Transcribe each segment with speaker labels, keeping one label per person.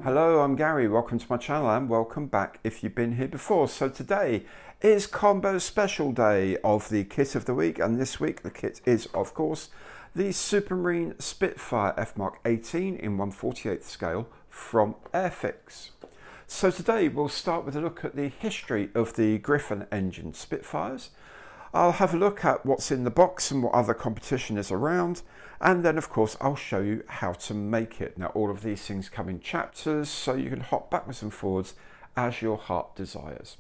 Speaker 1: Hello, I'm Gary, welcome to my channel and welcome back if you've been here before. So today is Combo Special Day of the kit of the week, and this week the kit is of course the Supermarine Spitfire F.Mk.XVIII in 1/48 scale from Airfix. So today we'll start with a look at the history of the Griffon-engined Spitfires. I'll have a look at what's in the box and what other competition is around, and then of course I'll show you how to make it. Now all of these things come in chapters, so you can hop backwards and forwards as your heart desires.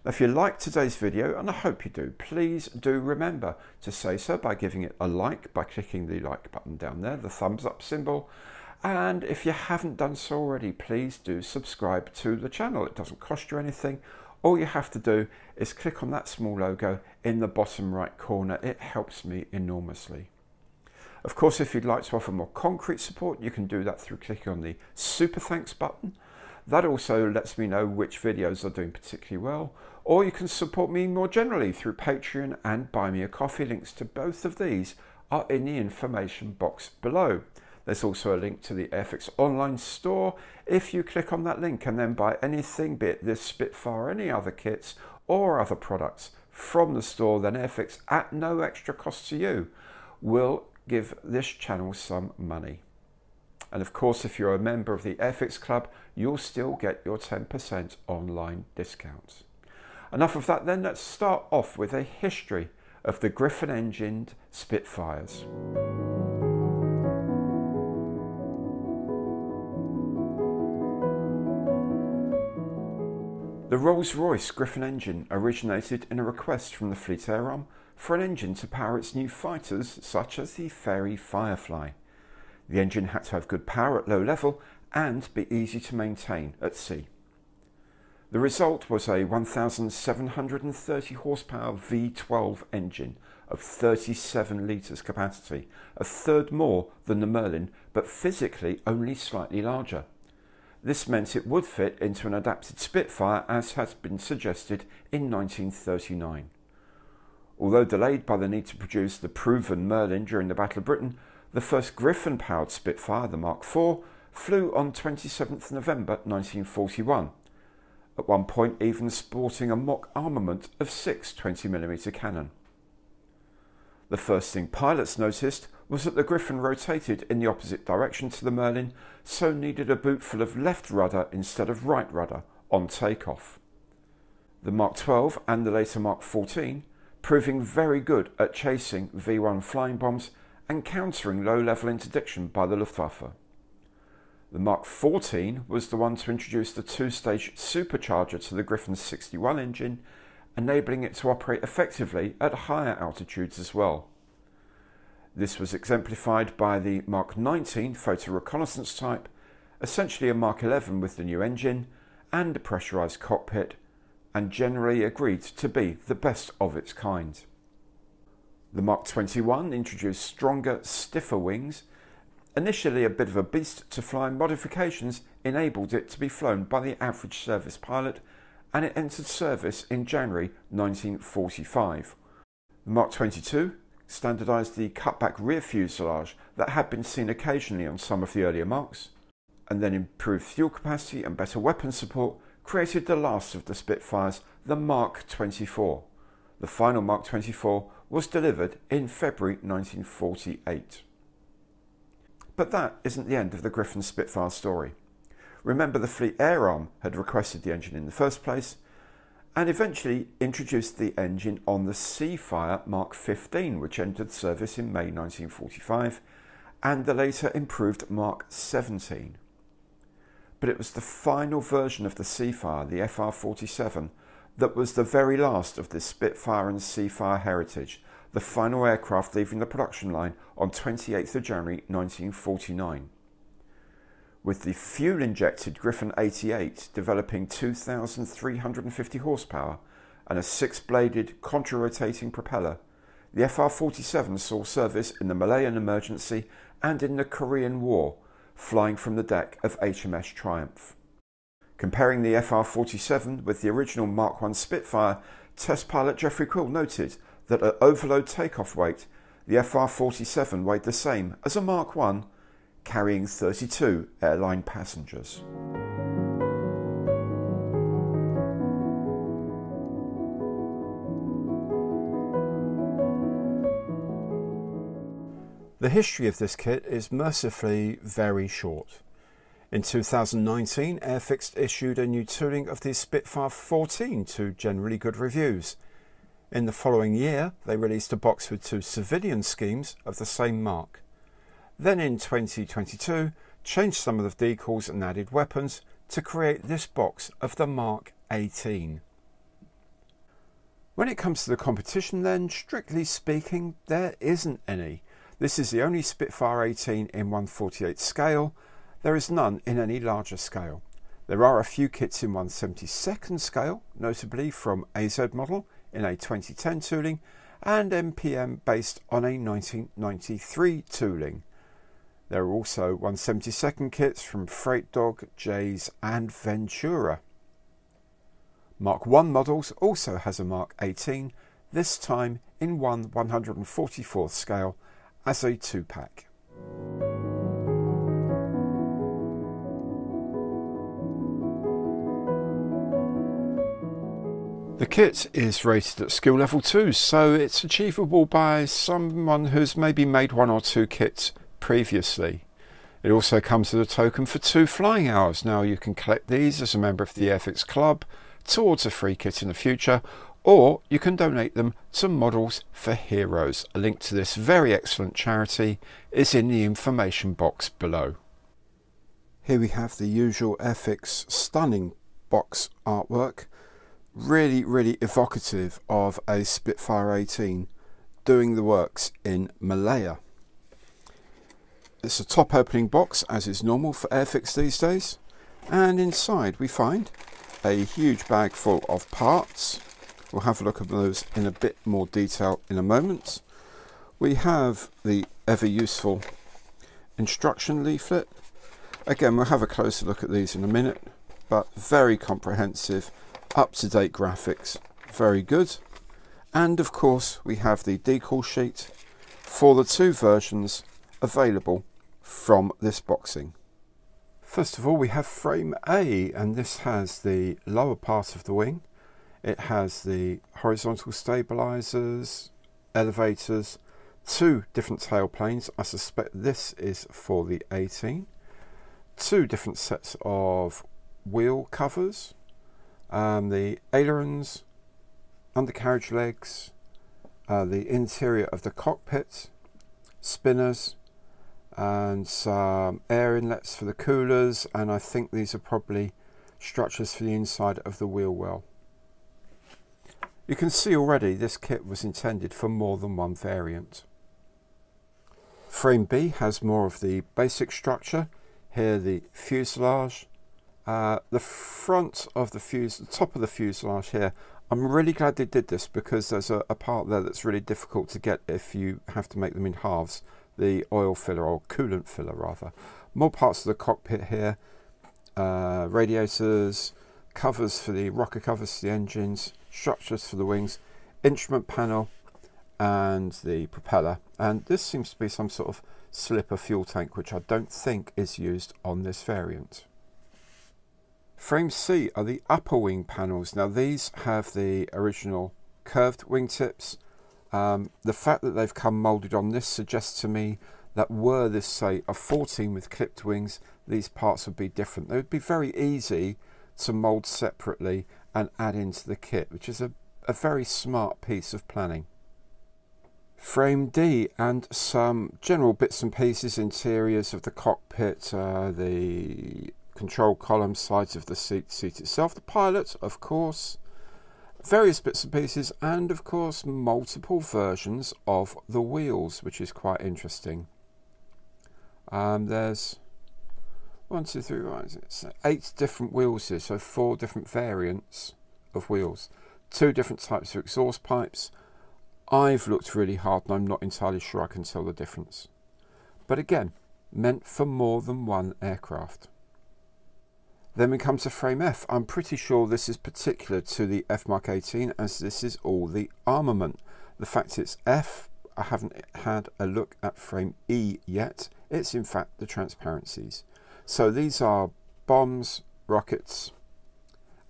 Speaker 1: Now if you like today's video, and I hope you do, please do remember to say so by giving it a like, by clicking the like button down there, the thumbs up symbol. And if you haven't done so already, please do subscribe to the channel. It doesn't cost you anything. All you have to do is click on that small logo in the bottom right corner. It helps me enormously. Of course, if you'd like to offer more concrete support, you can do that through clicking on the Super Thanks button. That also lets me know which videos are doing particularly well. Or you can support me more generally through Patreon and Buy Me a Coffee. Links to both of these are in the information box below. There's also a link to the Airfix online store. If you click on that link and then buy anything, be it this Spitfire or any other kits or other products from the store, then Airfix, at no extra cost to you, will give this channel some money. And of course, if you're a member of the Airfix Club, you'll still get your 10% online discounts. Enough of that then, let's start off with a history of the Griffon-engined Spitfires. The Rolls-Royce Griffon engine originated in a request from the Fleet Air Arm for an engine to power its new fighters, such as the Fairey Firefly. The engine had to have good power at low level and be easy to maintain at sea. The result was a 1,730 horsepower V12 engine of 37 litres capacity, a third more than the Merlin, but physically only slightly larger. This meant it would fit into an adapted Spitfire, as has been suggested in 1939. Although delayed by the need to produce the proven Merlin during the Battle of Britain, the first Griffon-powered Spitfire, the Mark IV, flew on 27th November 1941, at one point even sporting a mock armament of 6 20mm cannon. The first thing pilots noticed was that the Griffon rotated in the opposite direction to the Merlin, so needed a bootful of left rudder instead of right rudder on takeoff. The Mark XII and the later Mark XIV proving very good at chasing V1 flying bombs and countering low-level interdiction by the Luftwaffe. The Mark XIV was the one to introduce the two-stage supercharger to the Griffon's 61 engine, enabling it to operate effectively at higher altitudes as well. This was exemplified by the Mark XIX photo reconnaissance type, essentially a Mark XI with the new engine and a pressurised cockpit, and generally agreed to be the best of its kind. The Mark XXI introduced stronger, stiffer wings. Initially a bit of a beast to fly, modifications enabled it to be flown by the average service pilot, and it entered service in January 1945. The Mark XXII standardised the cutback rear fuselage that had been seen occasionally on some of the earlier Marks, and then improved fuel capacity and better weapon support created the last of the Spitfires, the Mark XXIV. The final Mark XXIV was delivered in February 1948. But that isn't the end of the Griffon Spitfire story. Remember, the Fleet Air Arm had requested the engine in the first place, and eventually introduced the engine on the Seafire Mark XV, which entered service in May 1945, and the later improved Mark XVII. But it was the final version of the Seafire, the FR-47, that was the very last of the Spitfire and Seafire heritage, the final aircraft leaving the production line on 28th of January 1949. With the fuel-injected Griffon-88 developing 2,350 horsepower and a 6-bladed contra-rotating propeller, the FR-47 saw service in the Malayan Emergency and in the Korean War, flying from the deck of HMS Triumph. Comparing the FR-47 with the original Mark I Spitfire, test pilot Geoffrey Quill noted that at overload takeoff weight, the FR-47 weighed the same as a Mark I, carrying 32 airline passengers. The history of this kit is mercifully very short. In 2019, Airfix issued a new tooling of the Spitfire XIV to generally good reviews. In the following year, they released a box with 2 civilian schemes of the same mark. Then in 2022, changed some of the decals and added weapons to create this box of the Mark XVIII. When it comes to the competition then, strictly speaking, there isn't any. This is the only Spitfire XVIII in 1/48 scale. There is none in any larger scale. There are a few kits in 1/72 scale, notably from AZ model in a 2010 tooling and MPM based on a 1993 tooling. There are also 1/72 kits from Freight Dog, Jays and Ventura. Mark I models also has a Mark XVIII, this time in 1/144 scale as a 2-pack. The kit is rated at skill level 2, so it's achievable by someone who's maybe made 1 or 2 kits previously. It also comes with a token for 2 flying hours. Now you can collect these as a member of the Airfix Club towards a free kit in the future, or you can donate them to Models for Heroes. A link to this very excellent charity is in the information box below. Here we have the usual Airfix stunning box artwork. Really evocative of a Spitfire XVIII doing the works in Malaya. It's a top opening box as is normal for Airfix these days, and inside we find a huge bag full of parts. We'll have a look at those in a bit more detail in a moment. We have the ever useful instruction leaflet. Again, we'll have a closer look at these in a minute, but very comprehensive, up-to-date graphics, very good. And of course we have the decal sheet for the 2 versions available from this boxing. First of all, we have frame A, and this has the lower part of the wing. It has the horizontal stabilizers, elevators, 2 different tail planes. I suspect this is for the 18. 2 different sets of wheel covers, the ailerons, undercarriage legs, the interior of the cockpit, spinners, and some air inlets for the coolers, and I think these are probably structures for the inside of the wheel well. You can see already this kit was intended for more than 1 variant. Frame B has more of the basic structure. Here the fuselage, the front of the top of the fuselage here. I'm really glad they did this because there's a part there that's really difficult to get if you have to make them in halves. The oil filler, or coolant filler rather. More parts of the cockpit here, radiators, covers for the rocker covers for the engines, structures for the wings, instrument panel and the propeller. And this seems to be some sort of slipper fuel tank, which I don't think is used on this variant. Frame C are the upper wing panels. Now these have the original curved wingtips. The fact that they've come moulded on this suggests to me that were this, say, a 14 with clipped wings, these parts would be different. They would be very easy to mould separately and add into the kit, which is a very smart piece of planning. Frame D and some general bits and pieces, interiors of the cockpit, the control column, sides of the seat itself, the pilot, of course, various bits and pieces, and of course multiple versions of the wheels, which is quite interesting. There's 1, 2, 3, 8 different wheels here, so 4 different variants of wheels, 2 different types of exhaust pipes. I've looked really hard and I'm not entirely sure I can tell the difference. But again, meant for more than one aircraft. Then we come to frame F. I'm pretty sure this is particular to the F.Mk.XVIII, as this is all the armament. The fact it's F, I haven't had a look at frame E yet. It's in fact the transparencies. So these are bombs, rockets,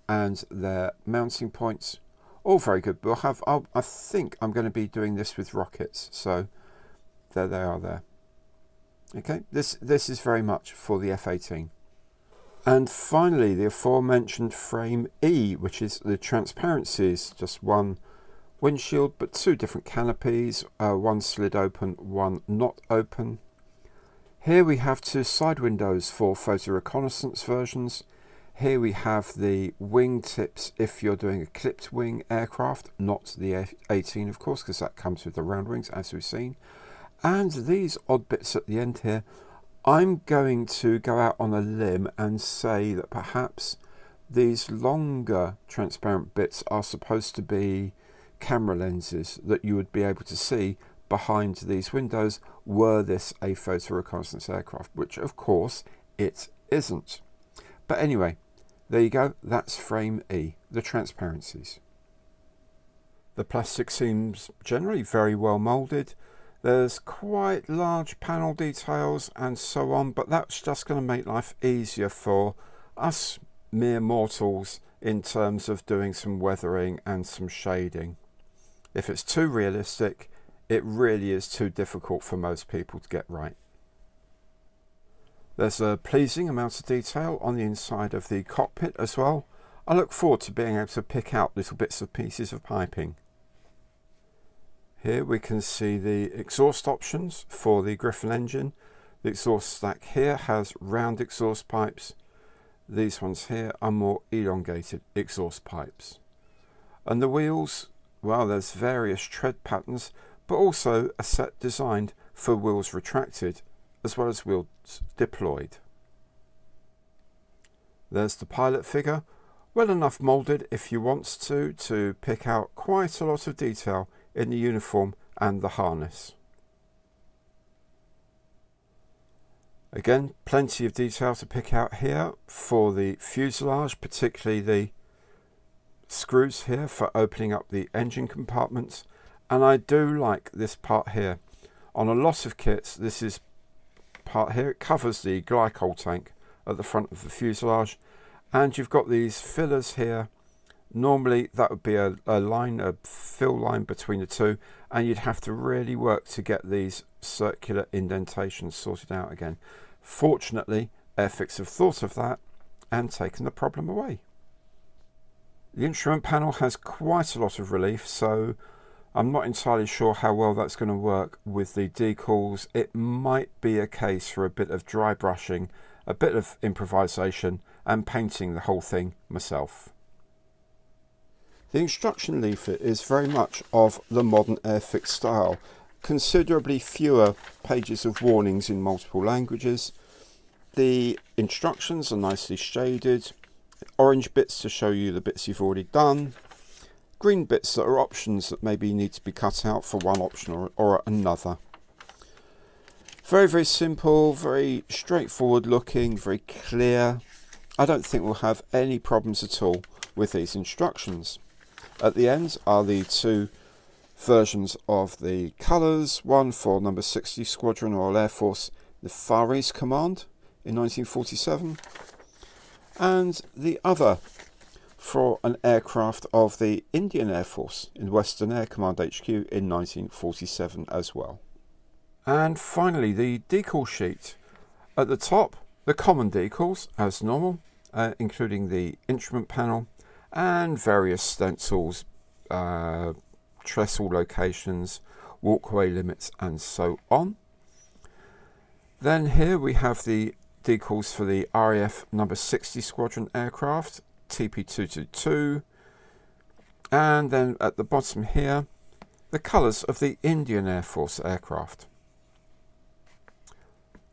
Speaker 1: and their mounting points. All very good. But I think I'm going to be doing this with rockets. So there they are there. Okay, this is very much for the F-18. And finally, the aforementioned frame E, which is the transparencies, just one windshield, but two different canopies, one slid open, one not open. Here we have two side windows for photo reconnaissance versions. Here we have the wing tips if you're doing a clipped wing aircraft, not the F-18 of course, because that comes with the round wings as we've seen. And these odd bits at the end here, I'm going to go out on a limb and say that perhaps these longer transparent bits are supposed to be camera lenses that you would be able to see behind these windows were this a photo reconnaissance aircraft, which of course it isn't. But anyway, there you go, that's frame E, the transparencies. The plastic seems generally very well moulded. There's quite large panel details and so on, but that's just going to make life easier for us mere mortals in terms of doing some weathering and some shading. If it's too realistic, it really is too difficult for most people to get right. There's a pleasing amount of detail on the inside of the cockpit as well. I look forward to being able to pick out little bits of pieces of piping. Here we can see the exhaust options for the Griffon engine. The exhaust stack here has round exhaust pipes. These ones here are more elongated exhaust pipes. And the wheels, well, there's various tread patterns, but also a set designed for wheels retracted as well as wheels deployed. There's the pilot figure, well enough moulded if you want to pick out quite a lot of detail in the uniform and the harness. Again, plenty of detail to pick out here for the fuselage, particularly the screws here for opening up the engine compartments. And I do like this part here. On a lot of kits, this is part here, it covers the glycol tank at the front of the fuselage, and you've got these fillers here. Normally that would be a fill line between the two, and you'd have to really work to get these circular indentations sorted out again. Fortunately, Airfix have thought of that and taken the problem away. The instrument panel has quite a lot of relief, so I'm not entirely sure how well that's going to work with the decals. It might be a case for a bit of dry brushing, a bit of improvisation, and painting the whole thing myself. The instruction leaflet is very much of the modern Airfix style. Considerably fewer pages of warnings in multiple languages. The instructions are nicely shaded. Orange bits to show you the bits you've already done. Green bits that are options that maybe need to be cut out for one option or another. Very, very simple, very straightforward looking, very clear. I don't think we'll have any problems at all with these instructions. At the end are the two versions of the colours, one for number 60 Squadron Royal Air Force, the Far East Command in 1947, and the other for an aircraft of the Indian Air Force in Western Air Command HQ in 1947 as well. And finally, the decal sheet. At the top, the common decals as normal, including the instrument panel and various stencils, trestle locations, walkway limits and so on. Then here we have the decals for the RAF number 60 Squadron aircraft, TP222, and then at the bottom here the colours of the Indian Air Force aircraft.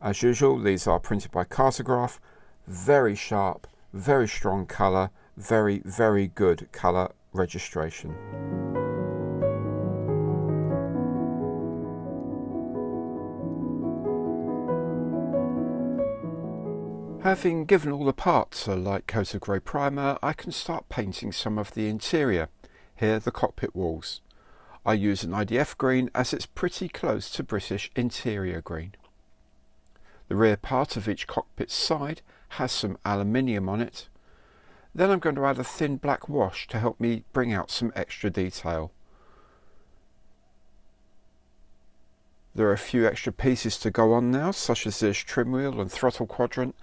Speaker 1: As usual, these are printed by Cartograph, very sharp, very strong colour, very, very good colour registration. Having given all the parts a light coat of grey primer, I can start painting some of the interior. Here the cockpit walls. I use an IDF green as it's pretty close to British interior green. The rear part of each cockpit side has some aluminium on it. Then I'm going to add a thin black wash to help me bring out some extra detail. There are a few extra pieces to go on now, such as this trim wheel and throttle quadrant,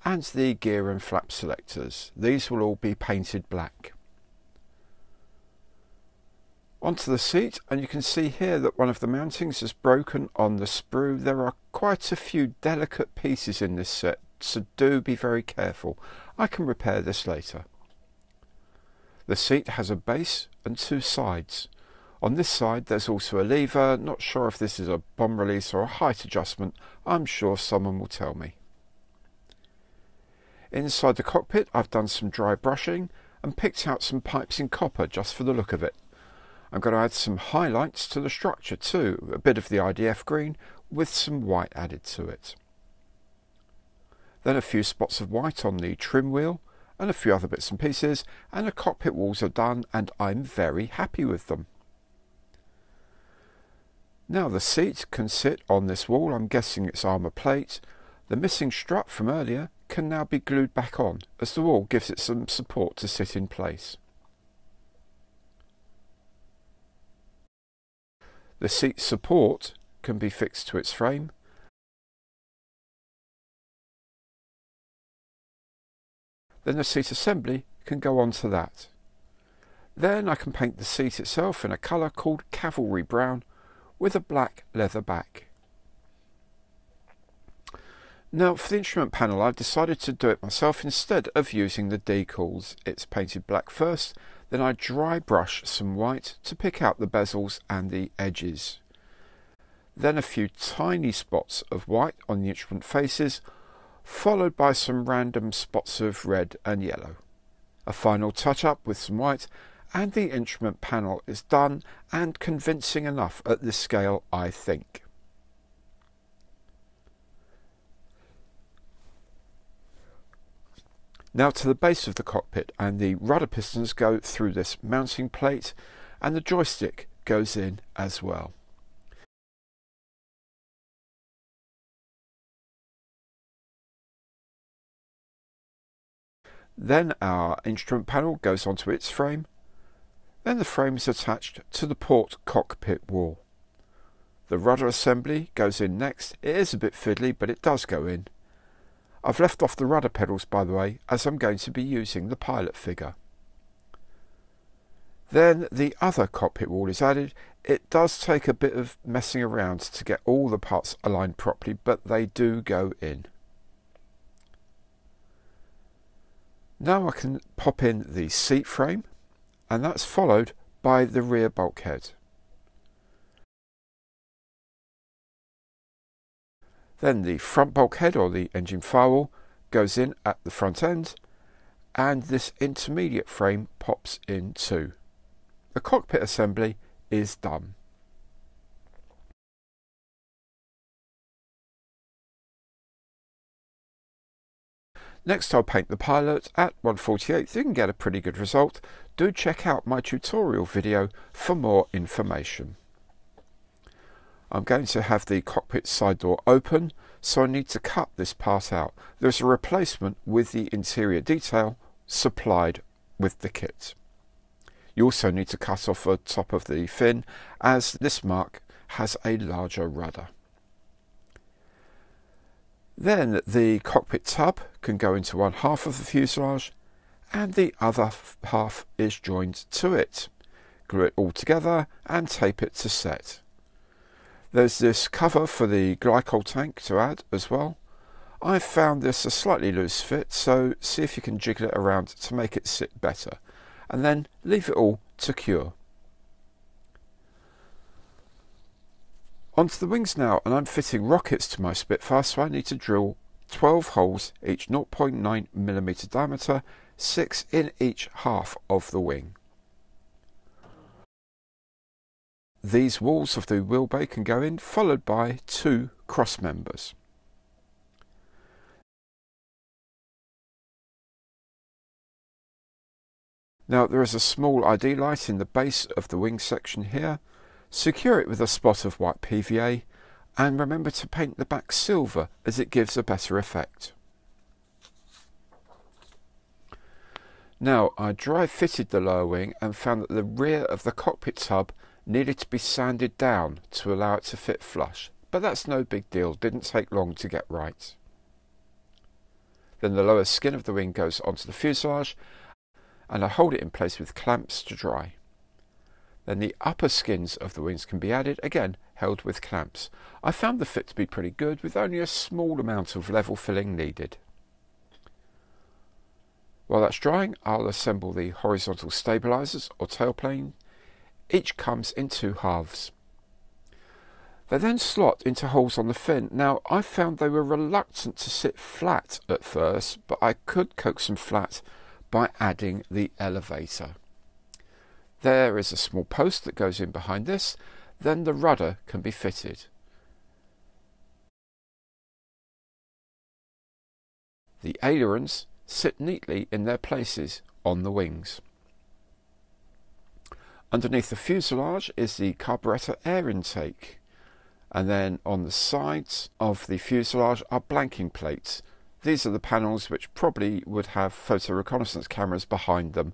Speaker 1: and the gear and flap selectors. These will all be painted black. Onto the seat, and you can see here that one of the mountings is broken on the sprue. There are quite a few delicate pieces in this set, so do be very careful. I can repair this later. The seat has a base and two sides. On this side there's also a lever. Not sure if this is a bomb release or a height adjustment. I'm sure someone will tell me. Inside the cockpit I've done some dry brushing and picked out some pipes in copper just for the look of it. I'm going to add some highlights to the structure too, a bit of the IDF green with some white added to it. Then a few spots of white on the trim wheel and a few other bits and pieces, and the cockpit walls are done and I'm very happy with them. Now the seat can sit on this wall. I'm guessing it's armour plate. The missing strut from earlier can now be glued back on as the wall gives it some support to sit in place. The seat support can be fixed to its frame. Then the seat assembly can go onto that. Then I can paint the seat itself in a colour called Cavalry Brown with a black leather back. Now for the instrument panel I've decided to do it myself instead of using the decals. It's painted black first, then I dry brush some white to pick out the bezels and the edges. Then a few tiny spots of white on the instrument faces, followed by some random spots of red and yellow. A final touch up with some white and the instrument panel is done, and convincing enough at this scale, I think. Now to the base of the cockpit, and the rudder pistons go through this mounting plate and the joystick goes in as well. Then our instrument panel goes onto its frame. Then the frame is attached to the port cockpit wall. The rudder assembly goes in next. It is a bit fiddly, but it does go in. I've left off the rudder pedals, by the way, as I'm going to be using the pilot figure. Then the other cockpit wall is added. It does take a bit of messing around to get all the parts aligned properly, but they do go in. Now I can pop in the seat frame, and that's followed by the rear bulkhead. Then the front bulkhead, or the engine firewall, goes in at the front end, and this intermediate frame pops in too. The cockpit assembly is done. Next I'll paint the pilot at 1/48. You can get a pretty good result. Do check out my tutorial video for more information. I'm going to have the cockpit side door open, so I need to cut this part out. There's a replacement with the interior detail supplied with the kit. You also need to cut off the top of the fin, as this mark has a larger rudder. Then the cockpit tub can go into one half of the fuselage and the other half is joined to it. Glue it all together and tape it to set. There's this cover for the glycol tank to add as well. I've found this a slightly loose fit, so see if you can jiggle it around to make it sit better, and then leave it all to cure. Onto the wings now, and I'm fitting rockets to my Spitfire, so I need to drill 12 holes, each 0.9mm diameter, 6 in each half of the wing. These walls of the wheel bay can go in, followed by 2 cross members. Now there is a small ID light in the base of the wing section here. Secure it with a spot of white PVA and remember to paint the back silver as it gives a better effect. Now I dry fitted the lower wing and found that the rear of the cockpit tub needed to be sanded down to allow it to fit flush, but that's no big deal, didn't take long to get right. Then the lower skin of the wing goes onto the fuselage and I hold it in place with clamps to dry. Then the upper skins of the wings can be added, again held with clamps. I found the fit to be pretty good with only a small amount of level filling needed. While that's drying, I'll assemble the horizontal stabilisers or tailplane. Each comes in 2 halves. They then slot into holes on the fin. Now I found they were reluctant to sit flat at first, but I could coax them flat by adding the elevator. There is a small post that goes in behind this, then the rudder can be fitted. The ailerons sit neatly in their places on the wings. Underneath the fuselage is the carburettor air intake, and then on the sides of the fuselage are blanking plates. These are the panels which probably would have photo reconnaissance cameras behind them.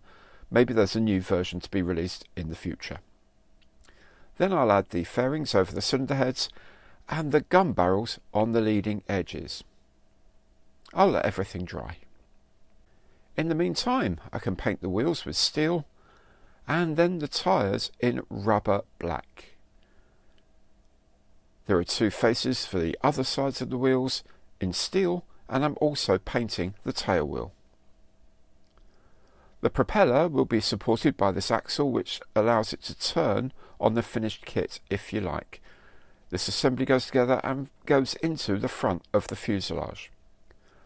Speaker 1: Maybe there's a new version to be released in the future. Then I'll add the fairings over the cylinder heads and the gun barrels on the leading edges. I'll let everything dry. In the meantime, I can paint the wheels with steel and then the tyres in rubber black. There are 2 faces for the other sides of the wheels in steel, and I'm also painting the tail wheel. The propeller will be supported by this axle which allows it to turn on the finished kit if you like. This assembly goes together and goes into the front of the fuselage.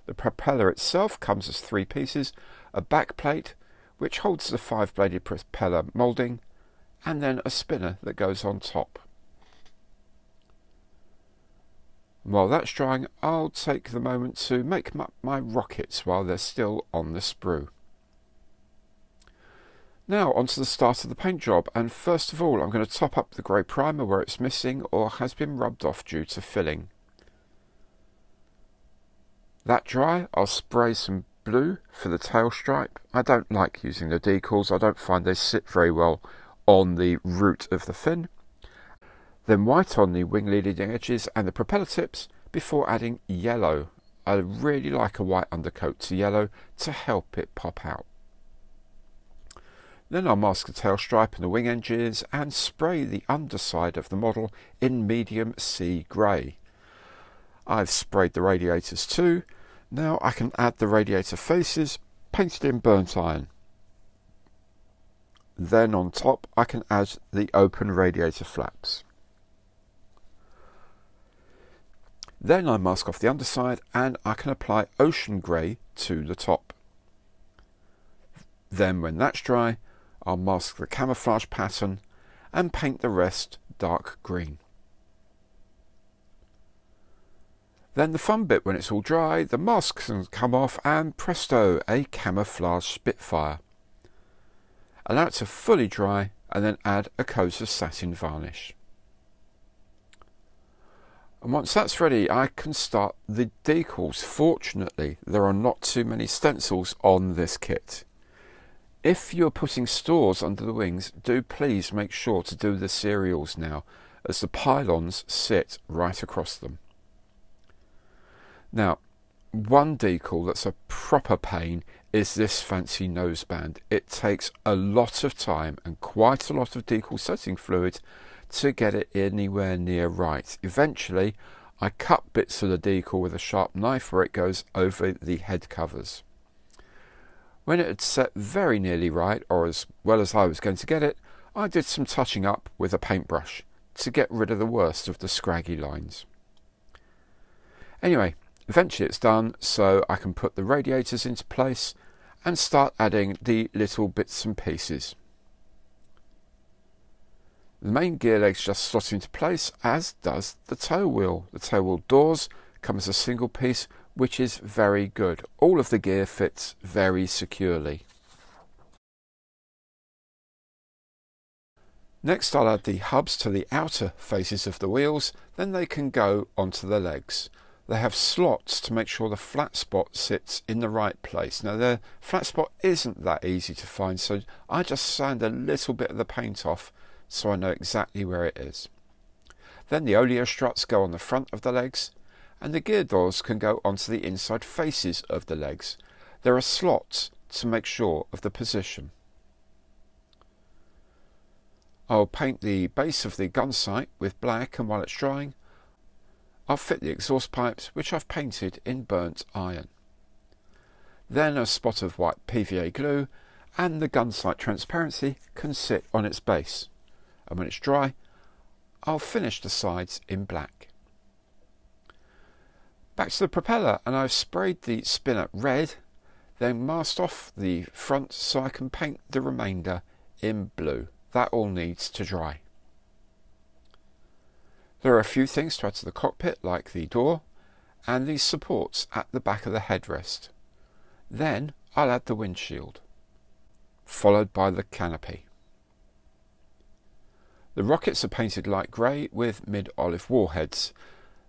Speaker 1: The propeller itself comes as 3 pieces, a back plate which holds the 5-bladed propeller moulding, and then a spinner that goes on top. And while that's drying, I'll take the moment to make up my rockets while they're still on the sprue. Now onto the start of the paint job, and first of all I'm going to top up the grey primer where it's missing or has been rubbed off due to filling. That dry, I'll spray some blue for the tail stripe. I don't like using the decals, I don't find they sit very well on the root of the fin. Then white on the wing leading edges and the propeller tips before adding yellow. I really like a white undercoat to yellow to help it pop out. Then I'll mask the tail stripe and the wing edges and spray the underside of the model in medium sea grey. I've sprayed the radiators too. Now I can add the radiator faces painted in burnt iron. Then on top I can add the open radiator flaps. Then I mask off the underside and I can apply ocean grey to the top. Then when that's dry, I'll mask the camouflage pattern and paint the rest dark green. Then the fun bit, when it's all dry, the mask can come off and presto, a camouflage Spitfire. Allow it to fully dry and then add a coat of satin varnish. And once that's ready, I can start the decals. Fortunately, there are not too many stencils on this kit. If you're putting stores under the wings, do please make sure to do the serials now, as the pylons sit right across them. Now, one decal that's a proper pain is this fancy noseband. It takes a lot of time and quite a lot of decal setting fluid to get it anywhere near right. Eventually, I cut bits of the decal with a sharp knife where it goes over the head covers. When it had set very nearly right, or as well as I was going to get it, I did some touching up with a paintbrush to get rid of the worst of the scraggy lines. Anyway, eventually it's done, so I can put the radiators into place and start adding the little bits and pieces. The main gear legs just slot into place, as does the tail wheel. The tail wheel doors come as a single piece, which is very good. All of the gear fits very securely. Next I'll add the hubs to the outer faces of the wheels, then they can go onto the legs. They have slots to make sure the flat spot sits in the right place. Now the flat spot isn't that easy to find, so I just sand a little bit of the paint off so I know exactly where it is. Then the oleo struts go on the front of the legs, and the gear doors can go onto the inside faces of the legs. There are slots to make sure of the position. I'll paint the base of the gun sight with black, and while it's drying I'll fit the exhaust pipes, which I've painted in burnt iron. Then a spot of white PVA glue and the gun sight transparency can sit on its base, and when it's dry I'll finish the sides in black. Back to the propeller, and I've sprayed the spinner red, then masked off the front so I can paint the remainder in blue. That all needs to dry. There are a few things to add to the cockpit, like the door and these supports at the back of the headrest. Then I'll add the windshield, followed by the canopy. The rockets are painted light grey with mid-olive warheads.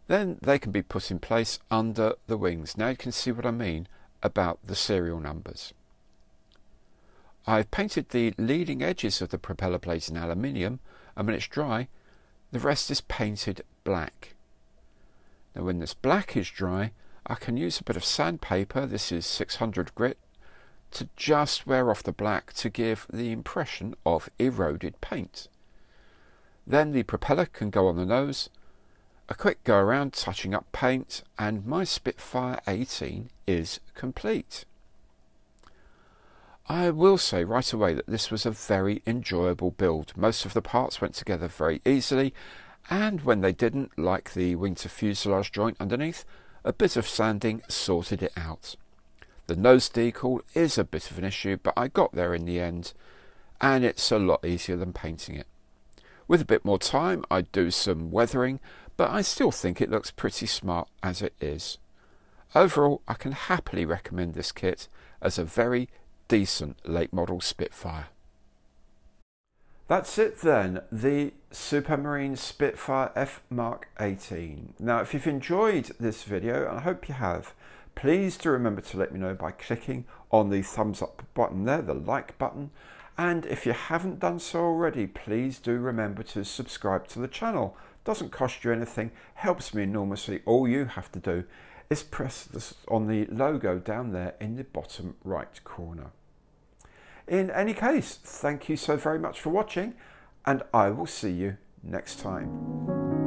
Speaker 1: Then they can be put in place under the wings. Now you can see what I mean about the serial numbers. I've painted the leading edges of the propeller blades in aluminium, and when it's dry the rest is painted black. Now when this black is dry I can use a bit of sandpaper, this is 600 grit, to just wear off the black to give the impression of eroded paint. Then the propeller can go on the nose, a quick go around touching up paint, and my Spitfire 18 is complete. I will say right away that this was a very enjoyable build. Most of the parts went together very easily, and when they didn't, like the wing to fuselage joint underneath, a bit of sanding sorted it out. The nose decal is a bit of an issue, but I got there in the end, and it's a lot easier than painting it. With a bit more time I'd do some weathering, but I still think it looks pretty smart as it is. Overall, I can happily recommend this kit as a very decent late model Spitfire. That's it then, the Supermarine Spitfire F.Mk.XVIII. Now if you've enjoyed this video, and I hope you have, please do remember to let me know by clicking on the thumbs up button there, the like button, and if you haven't done so already, please do remember to subscribe to the channel. Doesn't cost you anything, helps me enormously. All you have to do is press on the logo down there in the bottom right corner. In any case, thank you so very much for watching, and I will see you next time.